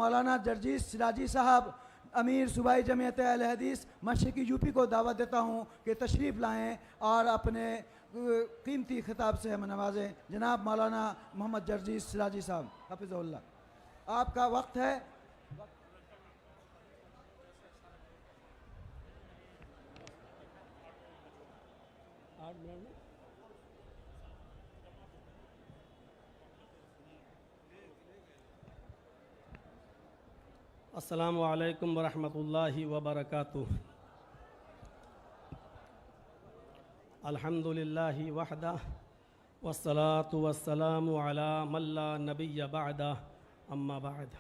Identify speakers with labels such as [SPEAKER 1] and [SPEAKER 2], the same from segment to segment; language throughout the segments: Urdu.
[SPEAKER 1] مولانا جرجیس سراجی صاحب امیر صوبائی جمعیت اہل حدیث مشرقی یوپی کو دعوت دیتا ہوں کہ تشریف لائیں اور اپنے قیمتی خطاب سے ہمیں نوازیں. جناب مولانا محمد جرجیس سراجی صاحب حفظہ اللہ، آپ کا وقت ہے.
[SPEAKER 2] السلام علیکم ورحمۃ اللہ وبرکاتہ. الحمد للہ وحدہ والصلاة والسلام علی من لا نبی بعدہ، اما بعد.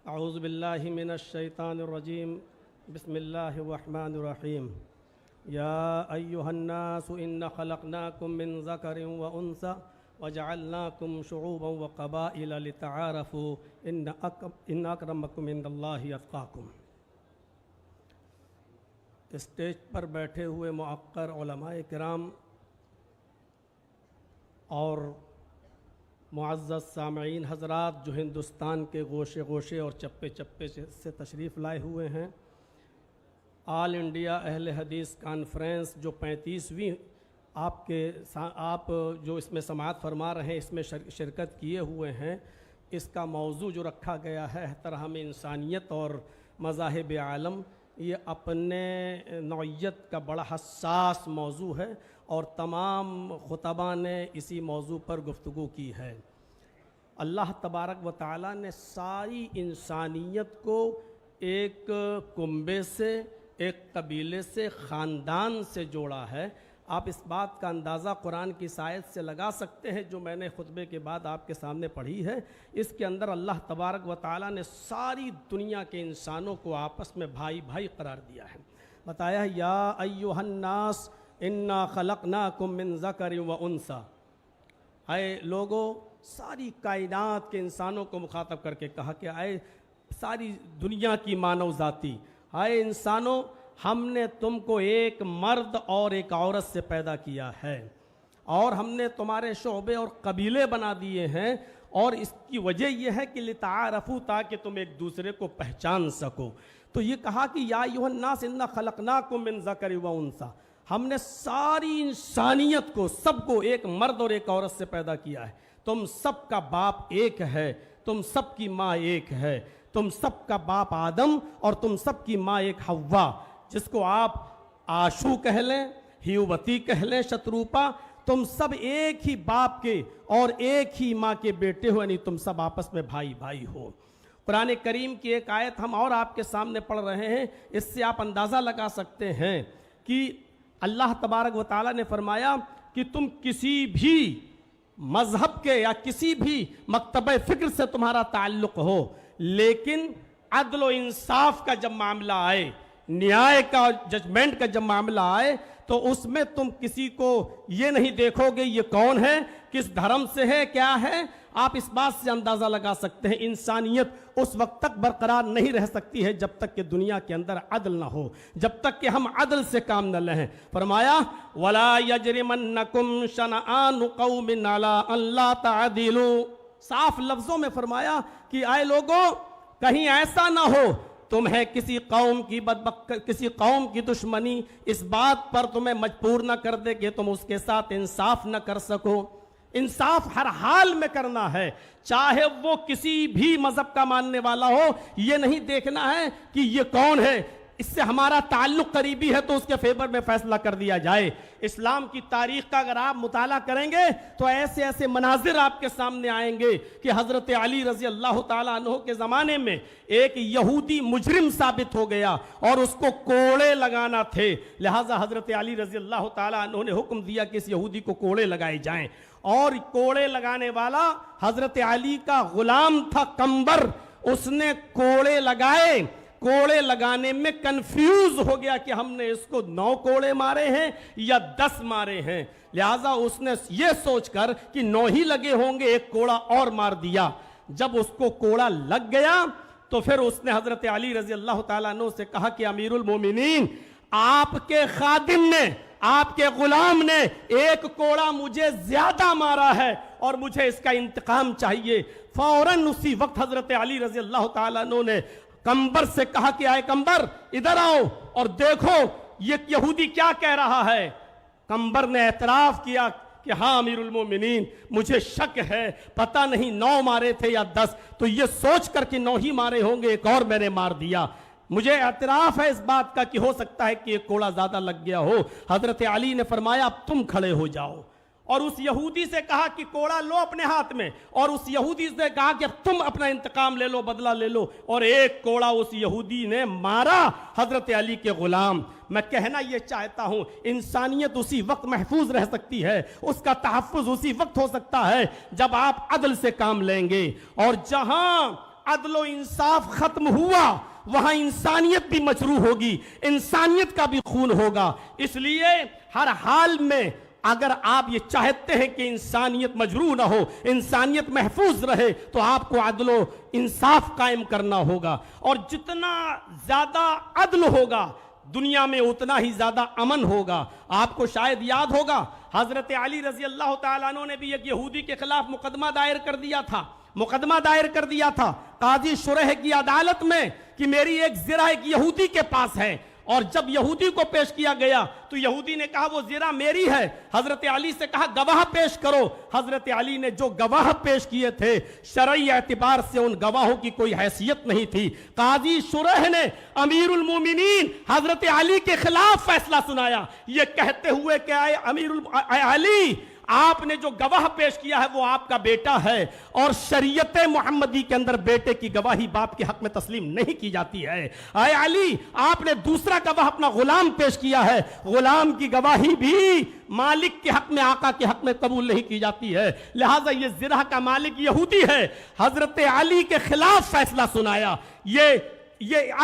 [SPEAKER 2] اعوذ باللہ من الشیطان الرجیم، بسم اللہ الرحمن الرحیم. یا ایہا الناس انا خلقناکم من ذکر وانثی وجعلناکم شعوبا وقبائل لتعارفوا ان اکرمکم عند اللہ اتقاکم. اسٹیج پر بیٹھے ہوئے معقر علماء کرام اور معزز سامعین حضرات جو ہندوستان کے گوشے گوشے اور چپے چپے سے تشریف لائے ہوئے ہیں، آل انڈیا اہل حدیث کانفرنس جو 35ویں آپ جو اس میں سماعت فرما رہے ہیں، اس میں شرکت کیے ہوئے ہیں، اس کا موضوع جو رکھا گیا ہے احترام انسانیت اور مذاہب عالم، یہ اپنے نوعیت کا بڑا حساس موضوع ہے اور تمام خطباء نے اسی موضوع پر گفتگو کی ہے. اللہ تبارک و تعالیٰ نے ساری انسانیت کو ایک کنبے سے، ایک قبیلے سے، خاندان سے جوڑا ہے. آپ اس بات کا اندازہ قرآن کی آیت سے لگا سکتے ہیں جو میں نے خطبے کے بعد آپ کے سامنے پڑھی ہے. اس کے اندر اللہ تبارک و تعالیٰ نے ساری دنیا کے انسانوں کو آپس میں بھائی بھائی قرار دیا ہے. بتایا یا ایھا الناس انا خلقناکم من ذکر و انثی. اے لوگو، ساری کائنات کے انسانوں کو مخاطب کر کے کہا کہ اے ساری دنیا کی مانو ذاتی، اے انسانوں، ہم نے تم کو ایک مرد اور ایک عورت سے پیدا کیا ہے اور ہم نے تمہارے شعبے اور قبیلے بنا دیے ہیں، اور اس کی وجہ یہ ہے کہ لتعارفوا، تاکہ تم ایک دوسرے کو پہچان سکو. تو یہ کہا کہ یا ایھا الناس انا خلقناکم من ذکر و انثی، ہم نے ساری انسانیت کو، سب کو ایک مرد اور ایک عورت سے پیدا کیا ہے. تم سب کا باپ ایک ہے، تم سب کی ماں ایک ہے، تم سب کا باپ آدم اور تم سب کی ماں ایک حوا، جس کو آپ آشو کہہ لیں، ہیووتی کہہ لیں، شتروپا، تم سب ایک ہی باپ کے اور ایک ہی ماں کے بیٹے ہو، یعنی تم سب آپس میں بھائی بھائی ہو. قرآن کریم کی ایک آیت ہم اور آپ کے سامنے پڑھ رہے ہیں، اس سے آپ اندازہ لگا سکتے ہیں کہ اللہ تبارک و تعالیٰ نے فرمایا کہ تم کسی بھی مذہب کے یا کسی بھی مکتبہ فکر سے تمہارا تعلق ہو، لیکن عدل و انصاف کا جب معاملہ آئے، نیائے کا، ججمنٹ کا جب معاملہ آئے، تو اس میں تم کسی کو یہ نہیں دیکھو گے یہ کون ہے، کس دھرم سے ہے، کیا ہے. آپ اس بات سے اندازہ لگا سکتے ہیں انسانیت اس وقت تک برقرار نہیں رہ سکتی ہے جب تک کہ دنیا کے اندر عدل نہ ہو، جب تک کہ ہم عدل سے کام نہ لیں. فرمایا وَلَا يَجْرِمَنَّكُمْ شَنَآنُ قَوْمٍ عَلَىٰ أَن لَّا تَعْدِلُوا. صاف لفظوں میں فرمایا کہ اے لوگوں، کہیں ایسا نہ ہو تمہیں کسی قوم کی دشمنی اس بات پر تمہیں مجبور نہ کر دے کہ تم اس کے ساتھ انصاف نہ کر سکو. انصاف ہر حال میں کرنا ہے، چاہے وہ کسی بھی مذہب کا ماننے والا ہو. یہ نہیں دیکھنا ہے کہ یہ کون ہے، اس سے ہمارا تعلق قریبی ہے تو اس کے فیور میں فیصلہ کر دیا جائے. اسلام کی تاریخ کا اگر آپ مطالعہ کریں گے تو ایسے ایسے مناظر آپ کے سامنے آئیں گے کہ حضرت علی رضی اللہ تعالیٰ عنہ کے زمانے میں ایک یہودی مجرم ثابت ہو گیا اور اس کو کوڑے لگانا تھے، لہٰذا حضرت علی رضی اللہ تعالیٰ عنہ نے حکم دیا کہ اس یہودی کو کوڑے لگائے جائیں. اور کوڑے لگانے والا حضرت علی کا غلام تھا قمبر، اس نے کوڑے لگائے. کوڑے لگانے میں کنفیوز ہو گیا کہ ہم نے اس کو 9 کوڑے مارے ہیں یا 10 مارے ہیں، لہٰذا اس نے یہ سوچ کر کہ 9 ہی لگے ہوں گے، ایک کوڑا اور مار دیا. جب اس کو کوڑا لگ گیا تو پھر اس نے حضرت علی رضی اللہ تعالیٰ عنہ سے کہا کہ امیر المومنین، آپ کے خادم نے، آپ کے غلام نے ایک کوڑا مجھے زیادہ مارا ہے اور مجھے اس کا انتقام چاہیے. فوراً اسی وقت حضرت علی رضی اللہ تعالیٰ عنہ نے قنبر سے کہا کہ آئے قنبر ادھر آؤ اور دیکھو یہ یہودی کیا کہہ رہا ہے۔ قنبر نے اعتراف کیا کہ ہاں امیر المومنین مجھے شک ہے، پتہ نہیں 9 مارے تھے یا 10، تو یہ سوچ کر کہ 9 ہی مارے ہوں گے، ایک اور میں نے مار دیا، مجھے اعتراف ہے اس بات کا کہ ہو سکتا ہے کہ ایک کوڑا زیادہ لگ گیا ہو۔ حضرت علی نے فرمایا اب تم کھڑے ہو جاؤ، اور اس یہودی سے کہا کہ کوڑا لو اپنے ہاتھ میں، اور اس یہودی سے کہا کہ اب تم اپنا انتقام لے لو، بدلہ لے لو، اور ایک کوڑا اس یہودی نے مارا حضرت علی کے غلام۔ میں کہنا یہ چاہتا ہوں انسانیت اسی وقت محفوظ رہ سکتی ہے، اس کا تحفظ اسی وقت ہو سکتا ہے جب آپ عدل سے کام لیں گے، اور جہاں عدل و انصاف ختم ہوا وہاں انسانیت بھی مجروح ہوگی، انسانیت کا بھی خون ہوگا۔ اس لیے ہر حال میں اگر آپ یہ چاہتے ہیں کہ انسانیت مجروح نہ ہو، انسانیت محفوظ رہے، تو آپ کو عدل و انصاف قائم کرنا ہوگا، اور جتنا زیادہ عدل ہوگا دنیا میں اتنا ہی زیادہ امن ہوگا۔ آپ کو شاید یاد ہوگا حضرت علی رضی اللہ تعالیٰ عنہ نے بھی ایک یہودی کے خلاف مقدمہ دائر کر دیا تھا قاضی شریح کی عدالت میں کہ میری ایک زرہ ایک یہودی کے پاس ہے، اور جب یہودی کو پیش کیا گیا تو یہودی نے کہا وہ زرہ میری ہے۔ حضرت علی سے کہا گواہ پیش کرو۔ حضرت علی نے جو گواہ پیش کیے تھے شرعی اعتبار سے ان گواہوں کی کوئی حیثیت نہیں تھی۔ قاضی شریح نے امیر المومنین حضرت علی کے خلاف فیصلہ سنایا، یہ کہتے ہوئے کہ اے علی آپ نے جو گواہ پیش کیا ہے وہ آپ کا بیٹا ہے، اور شریعت محمدی کے اندر بیٹے کی گواہی باپ کے حق میں تسلیم نہیں کی جاتی ہے۔ اے علی آپ نے دوسرا گواہ اپنا غلام پیش کیا ہے، غلام کی گواہی بھی مالک کے حق میں آقا کے حق میں قبول نہیں کی جاتی ہے، لہٰذا یہ زرہ کا مالک یہودی ہے۔ حضرت علی کے خلاف فیصلہ سنایا۔ یہ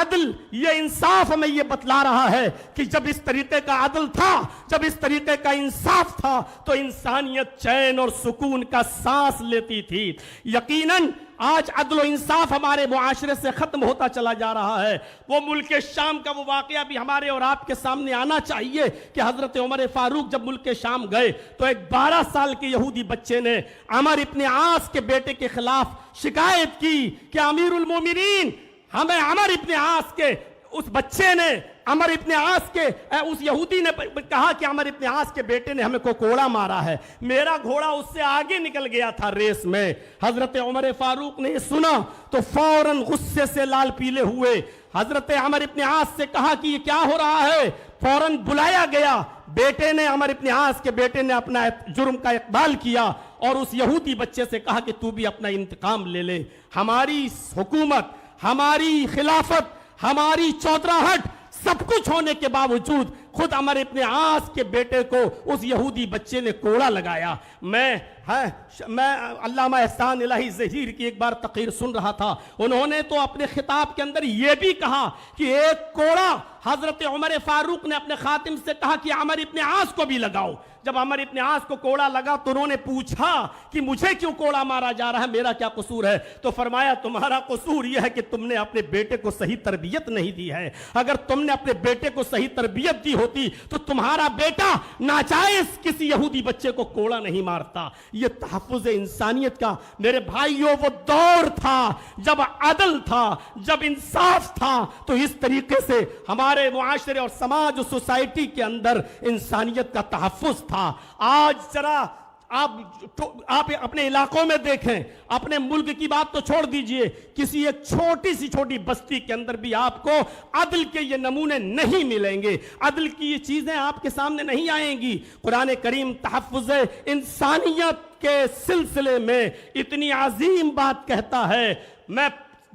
[SPEAKER 2] عدل، یہ انصاف ہمیں یہ بتلا رہا ہے کہ جب اس طریقے کا عدل تھا، جب اس طریقے کا انصاف تھا تو انسانیت چین اور سکون کا سانس لیتی تھی۔ یقیناً آج عدل و انصاف ہمارے معاشرے سے ختم ہوتا چلا جا رہا ہے۔ وہ ملک شام کا وہ واقعہ بھی ہمارے اور آپ کے سامنے آنا چاہیے کہ حضرت عمر فاروق جب ملک شام گئے تو ایک 12 سال کے یہودی بچے نے عمر ابن عاص کے بیٹے کے خلاف شکایت کی کہ امیر المومنین ہمیں عمر ابن عاص کے اس بچے نے اس یہودی نے کہا کہ عمر ابن عاص کے بیٹے نے ہمیں کو کوڑا مارا ہے، میرا گھوڑا اس سے آگے نکل گیا تھا ریس میں۔ حضرت عمر فاروق نے سنا تو فوراً غصے سے لال پیلے ہوئے حضرت عمر ابن عاص سے کہا کہ یہ کیا ہو رہا ہے۔ فوراً بلایا گیا، بیٹے نے عمر ابن عاص کے بیٹے نے اپنا جرم کا اقبال کیا اور اس یہودی بچے سے کہا کہ تو بھی اپنا انتقام لے لے۔ ہماری حکومت، ہماری خلافت، ہماری چودراہٹ سب کچھ ہونے کے باوجود خود عمر ابن عاص کے بیٹے کو اس یہودی بچے نے کوڑا لگایا۔ میں علامہ احسان الہی ظہیر کی ایک بار تقریر سن رہا تھا، انہوں نے تو اپنے خطاب کے اندر یہ بھی کہا کہ ایک کوڑا حضرت عمر فاروق نے اپنے خاتم سے کہا کہ عمر ابن عاص کو بھی لگاؤ۔ جب عمر ابن عاص کو کوڑا لگا تو انہوں نے پوچھا کہ مجھے کیوں کوڑا مارا جا رہا ہے، میرا کیا قصور ہے؟ تو فرمایا تمہارا قصور یہ ہے کہ تم نے اپنے بیٹے کو صحیح تربیت نہیں دی ہے، اگر تم نے اپنے بیٹے کو صحیح تربیت دی ہوتی تو تمہارا بیٹا ناجائز کسی یہودی بچے کو کوڑا نہیں مارتا۔ یہ تحفظ انسانیت کا میرے بھائیوں وہ دور تھا جب عدل تھا، جب انصاف تھا، تو اس طریقے سے ہمارے معاشرے اور سماج اور سوسائٹی کے اندر انسانیت کا تحفظ تھا۔ آج ذرا آپ اپنے علاقوں میں دیکھیں، اپنے ملک کی بات تو چھوڑ دیجئے، کسی ایک چھوٹی بستی کے اندر بھی آپ کو عدل کے یہ نمونے نہیں ملیں گے، عدل کی یہ چیزیں آپ کے سامنے نہیں آئیں گی۔ قرآن کریم تحفظ انسانیت کے سلسلے میں اتنی عظیم بات کہتا ہے۔ میں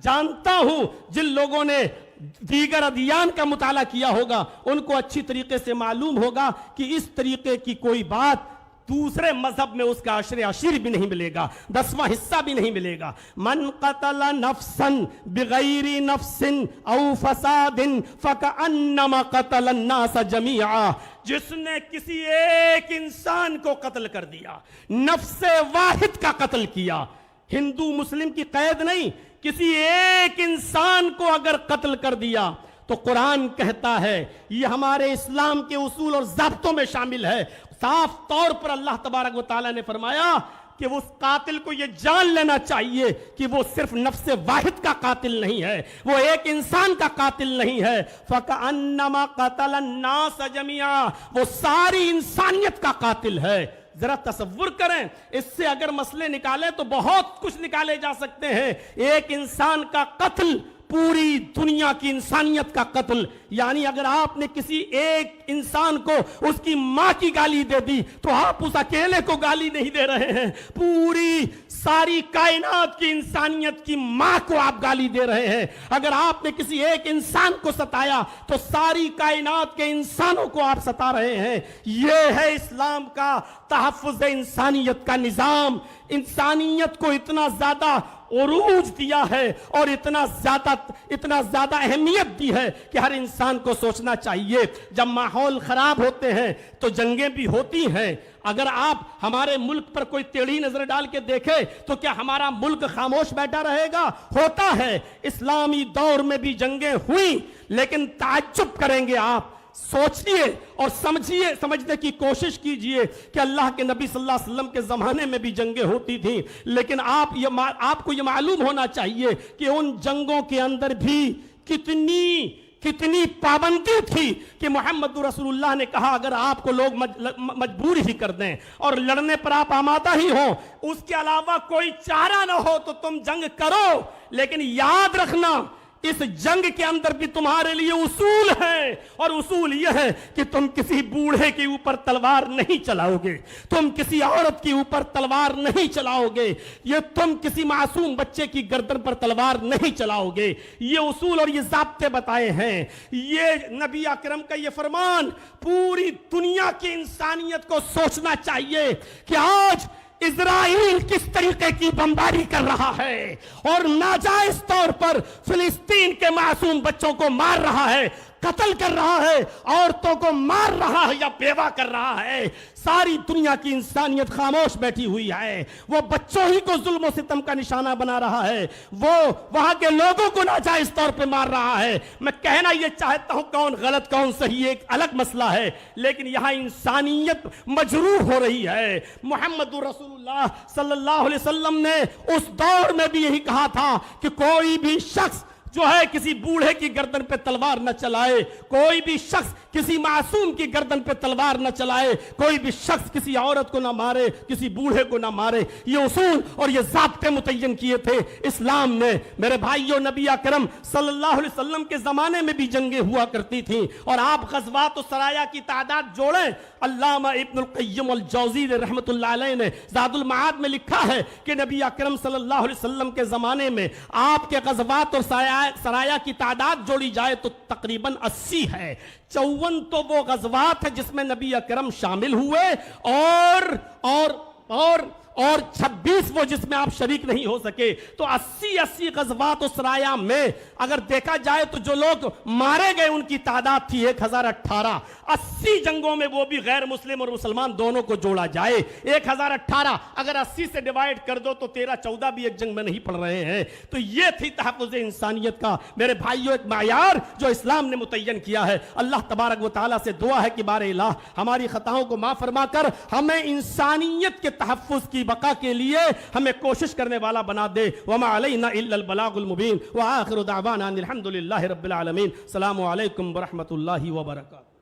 [SPEAKER 2] جانتا ہوں جن لوگوں نے دیگر ادیان کا مطالعہ کیا ہوگا ان کو اچھی طریقے سے معلوم ہوگا کہ اس طریقے کی کوئی بات دوسرے مذہب میں اس کا عشر بھی نہیں ملے گا، 10واں حصہ بھی نہیں ملے گا۔ من قتل نفسا بغیر نفس او فساد فکأنما قتل الناس جميعا، جس نے کسی ایک انسان کو قتل کر دیا، نفس واحد کا قتل کیا، ہندو مسلم کی قید نہیں، کسی ایک انسان کو اگر قتل کر دیا تو قرآن کہتا ہے، یہ ہمارے اسلام کے اصول اور ضابطوں میں شامل ہے، صاف طور پر اللہ تبارک و تعالیٰ نے فرمایا کہ اس قاتل کو یہ جان لینا چاہیے کہ وہ صرف نفس واحد کا قاتل نہیں ہے، وہ ایک انسان کا قاتل نہیں ہے۔ فَكَأَنَّمَا قَتَلَ النَّاسَ جَمِيعًا، وہ ساری انسانیت کا قاتل ہے۔ ذرا تصور کریں، اس سے اگر مسئلے نکالیں تو بہت کچھ نکالے جا سکتے ہیں۔ ایک انسان کا قتل پوری دنیا کی انسانیت کا قتل، یعنی اگر آپ نے کسی ایک انسان کو اس کی ماں کی گالی دے دی تو آپ اس اکیلے کو گالی نہیں دے رہے ہیں، پوری ساری کائنات کی انسانیت کی ماں کو آپ گالی دے رہے ہیں۔ اگر آپ نے کسی ایک انسان کو ستایا تو ساری کائنات کے انسانوں کو آپ ستا رہے ہیں۔ یہ ہے اسلام کا تحفظ انسانیت کا نظام۔ انسانیت کو اتنا زیادہ عروج دیا ہے اور اتنا زیادہ اہمیت دی ہے کہ ہر انسان کو سوچنا چاہیے۔ جب ماحول خراب ہوتے ہیں تو جنگیں بھی ہوتی ہیں۔ اگر آپ ہمارے ملک پر کوئی ٹیڑھی نظر ڈال کے دیکھیں تو کیا ہمارا ملک خاموش بیٹھا رہے گا؟ ہوتا ہے۔ اسلامی دور میں بھی جنگیں ہوئیں، لیکن تعجب کریں گے آپ، سوچئے اور سمجھنے کی کوشش کیجئے کہ اللہ کے نبی صلی اللہ علیہ وسلم کے زمانے میں بھی جنگیں ہوتی تھیں، لیکن آپ کو یہ معلوم ہونا چاہیے کہ ان جنگوں کے اندر بھی کتنی پابندی تھی کہ محمد رسول اللہ نے کہا اگر آپ کو لوگ مجبور ہی کر دیں اور لڑنے پر آپ آمادہ ہی ہوں، اس کے علاوہ کوئی چارہ نہ ہو تو تم جنگ کرو، لیکن یاد رکھنا اس جنگ کے اندر بھی تمہارے لیے اصول ہیں، اور اصول یہ ہے کہ تم کسی بوڑھے کے اوپر تلوار نہیں چلاؤ گے، تم کسی عورت کے اوپر تلوار نہیں چلاؤ گے، یہ تم کسی معصوم بچے کی گردن پر تلوار نہیں چلاؤ گے۔ یہ اصول اور یہ ضابطے بتائے ہیں۔ یہ نبی اکرم کا یہ فرمان پوری دنیا کی انسانیت کو سوچنا چاہیے کہ آج اسرائیل کس طریقے کی بمباری کر رہا ہے اور ناجائز طور پر فلسطین کے معصوم بچوں کو مار رہا ہے، قتل کر رہا ہے، عورتوں کو مار رہا ہے یا بیوہ کر رہا ہے۔ ساری دنیا کی انسانیت خاموش بیٹھی ہوئی ہے۔ وہ بچوں ہی کو ظلم و ستم کا نشانہ بنا رہا ہے، وہ وہاں کے لوگوں کو ناجائز طور پہ مار رہا ہے۔ میں کہنا یہ چاہتا ہوں کون غلط کون صحیح ایک الگ مسئلہ ہے، لیکن یہاں انسانیت مجروح ہو رہی ہے۔ محمد رسول اللہ صلی اللہ علیہ وسلم نے اس دور میں بھی یہی کہا تھا کہ کوئی بھی شخص جو ہے کسی بوڑھے کی گردن پہ تلوار نہ چلائے، کوئی بھی شخص کسی معصوم کی گردن پہ تلوار نہ چلائے، کوئی بھی شخص کسی عورت کو نہ مارے، کسی بوڑھے کو نہ مارے۔ یہ اصول اور یہ ضابطے متعین کیے تھے اسلام نے۔ میرے بھائیوں، نبی اکرم صلی اللہ علیہ وسلم کے زمانے میں بھی جنگیں ہوا کرتی تھیں، اور آپ غزوات و سرایا کی تعداد جوڑیں۔ علامہ ابن القیم الجوزی رحمۃ اللہ علیہ نے زاد المعاد میں لکھا ہے کہ نبی اکرم صلی اللہ علیہ وسلم کے زمانے میں آپ کے غزوات اور سرایا کی تعداد جوڑی جائے تو تقریباً 80 ہے۔ 54 تو وہ غزوات ہے جس میں نبی اکرم شامل ہوئے، اور 26 وہ جس میں آپ شریک نہیں ہو سکے۔ تو 80 غزوات و سرایا میں اگر دیکھا جائے تو جو لوگ مارے گئے ان کی تعداد تھی 1018۔ 80 جنگوں میں وہ بھی غیر مسلم اور مسلمان دونوں کو جوڑا جائے 1018، اگر 80 سے ڈیوائیڈ کر دو تو 13-14 بھی ایک جنگ میں نہیں پڑ رہے ہیں۔ تو یہ تھی تحفظ انسانیت کا میرے بھائیوں ایک معیار جو اسلام نے متعین کیا ہے۔ اللہ تبارک و تعالیٰ سے دعا ہے کہ بار الہ ہماری خطاؤں کو معاف فرما کر ہمیں انسانیت کے تحفظ کی بقا کے لیے ہمیں کوشش کرنے والا بنا دے۔ وما علینا الا البلاغ المبین، وآخر دعوانا ان الحمد للہ رب العالمین۔ السلام علیکم ورحمۃ اللہ وبرکاتہ۔